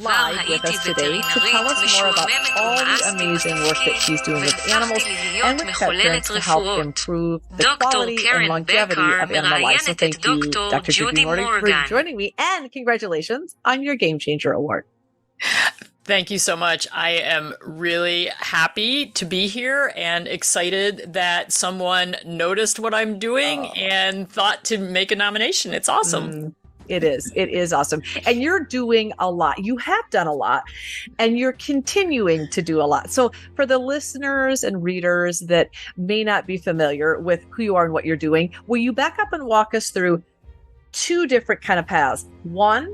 live with us today to tell us more about all the amazing work that she's doing with animals and with pet parents to help improve the quality and longevity of animal life. So thank you, Dr. Judy Morgan, for joining me, and congratulations on your Game Changer Award. Thank you so much. I am really happy to be here and excited that someone noticed what I'm doing and thought to make a nomination. It's awesome. It is. It is awesome. And you're doing a lot. You have done a lot, and you're continuing to do a lot. So for the listeners and readers that may not be familiar with who you are and what you're doing, will you back up and walk us through two different kind of paths? One,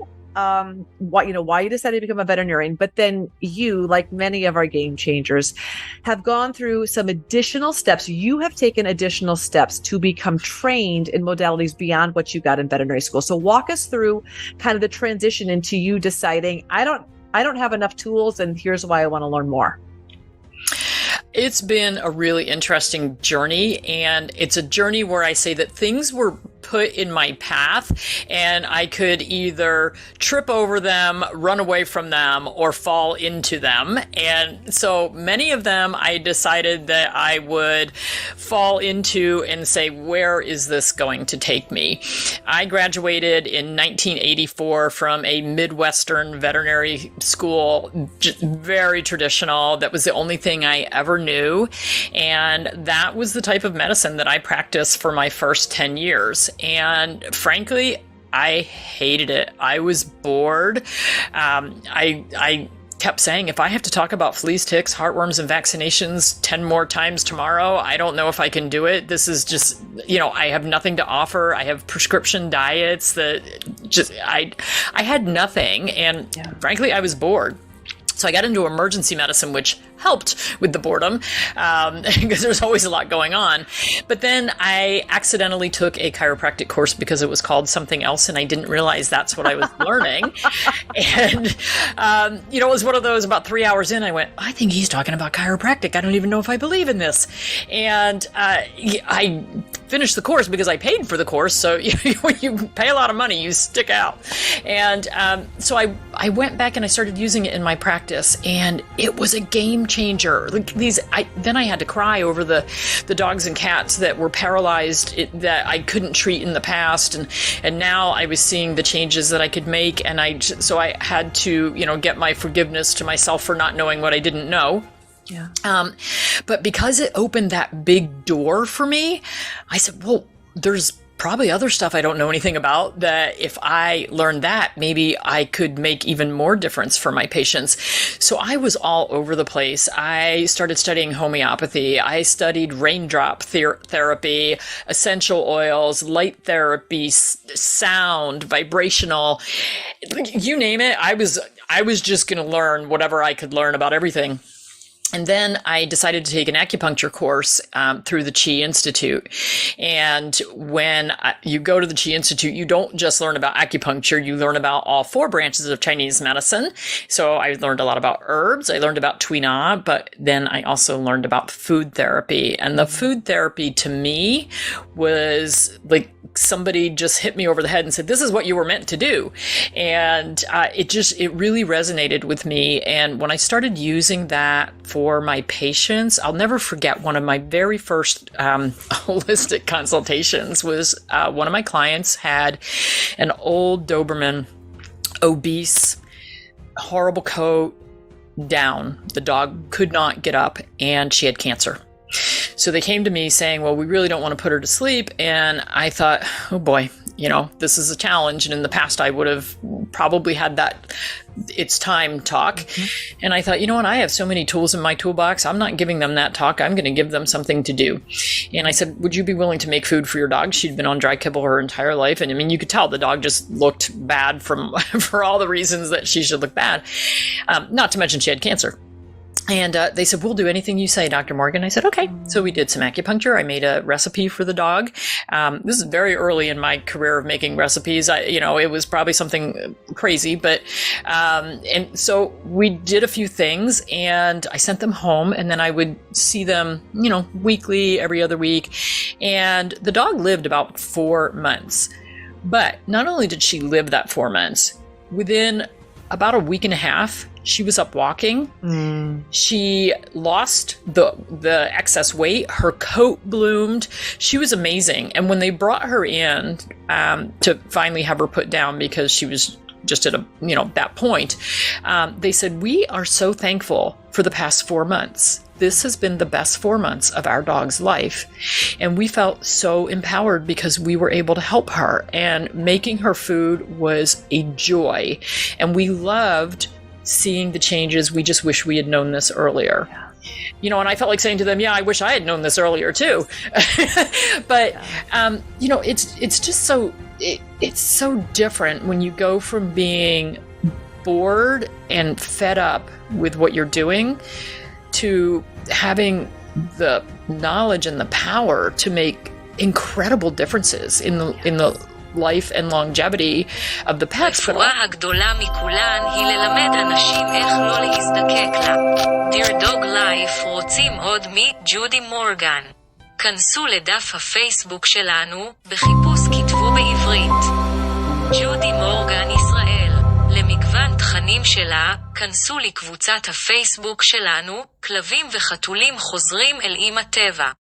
why you decided to become a veterinarian, but then you, like many of our game changers, have gone through some additional steps. You have taken additional steps to become trained in modalities beyond what you got in veterinary school. So walk us through kind of the transition into you deciding, I don't have enough tools, and here's why I want to learn more. It's been a really interesting journey, and it's a journey where I say that things were put in my path and I could either trip over them, run away from them, or fall into them. And so many of them I decided that I would fall into and say, where is this going to take me? I graduated in 1984 from a Midwestern veterinary school, just very traditional. That was the only thing I ever knew. And that was the type of medicine that I practiced for my first 10 years. And frankly, I hated it. I was bored. I kept saying, if I have to talk about fleas, ticks, heartworms, and vaccinations 10 more times tomorrow, I don't know if I can do it. This is just, I have nothing to offer. I have prescription diets that just, I had nothing. And frankly, I was bored. So I got into emergency medicine, which helped with the boredom because there's always a lot going on. But then I accidentally took a chiropractic course because it was called something else, and I didn't realize that's what I was learning. And, it was one of those, about 3 hours in, I went, I think he's talking about chiropractic. I don't even know if I believe in this. And I finished the course because I paid for the course. So when you pay a lot of money, you stick out. And so I went back and I started using it in my practice, and it was a game changer. Then I had to cry over the dogs and cats that were paralyzed that I couldn't treat in the past, and now I was seeing the changes that I could make, and so I had to get my forgiveness to myself for not knowing what I didn't know. Yeah. But because it opened that big door for me, I said, well, there's probably other stuff I don't know anything about that if I learned that, maybe I could make even more difference for my patients. So I was all over the place. I started studying homeopathy. I studied raindrop therapy, essential oils, light therapy, sound, vibrational, you name it. I was just going to learn whatever I could learn about everything. And then I decided to take an acupuncture course through the Chi Institute. And when you go to the Chi Institute, you don't just learn about acupuncture, you learn about all 4 branches of Chinese medicine. So I learned a lot about herbs, I learned about Tui Na, but then I also learned about food therapy. And the food therapy to me was like somebody just hit me over the head and said, this is what you were meant to do. And it really resonated with me. And when I started using that for my patients, I'll never forget one of my very first holistic consultations was one of my clients had an old Doberman, obese, horrible coat, down. The dog could not get up, and she had cancer. So they came to me saying, well, we really don't want to put her to sleep. And I thought, oh boy, this is a challenge. And in the past, I would have probably had that it's time talk. Mm-hmm. And I thought, you know what? I have so many tools in my toolbox. I'm not giving them that talk. I'm going to give them something to do. And I said, would you be willing to make food for your dog? She'd been on dry kibble her entire life. And I mean, you could tell the dog just looked bad for all the reasons that she should look bad. Not to mention she had cancer. And they said, we'll do anything you say, Dr. Morgan. I said, okay. So we did some acupuncture. I made a recipe for the dog. This is very early in my career of making recipes. It was probably something crazy, but, and so we did a few things and I sent them home, and then I would see them, weekly, every other week. And the dog lived about 4 months. But not only did she live that 4 months, within about a week and a half, she was up walking. She lost the excess weight. Her coat bloomed. She was amazing. And when they brought her in to finally have her put down because she was just at that point, they said, we are so thankful for the past 4 months. This has been the best 4 months of our dog's life. And we felt so empowered because we were able to help her, and making her food was a joy. And we loved seeing the changes. We just wish we had known this earlier. And I felt like saying to them, I wish I had known this earlier too. But, it's just so, it's so different when you go from being bored and fed up with what you're doing to having the knowledge and the power to make incredible differences in the life and longevity of the pets. הרפואה הגדולה מכולן היא ללמד אנשים איך לא להזדקק לה. Dear Dog Life רוצים עוד מג'ודי מורגן. כנסו לדף הפייסבוק שלנו, בחיפוש כתבו בעברית. ג'ודי מורגן ישראל. למגוון תכנים שלה, כנסו לקבוצת הפייסבוק שלנו, כלבים וחתולים חוזרים אל אמא טבע.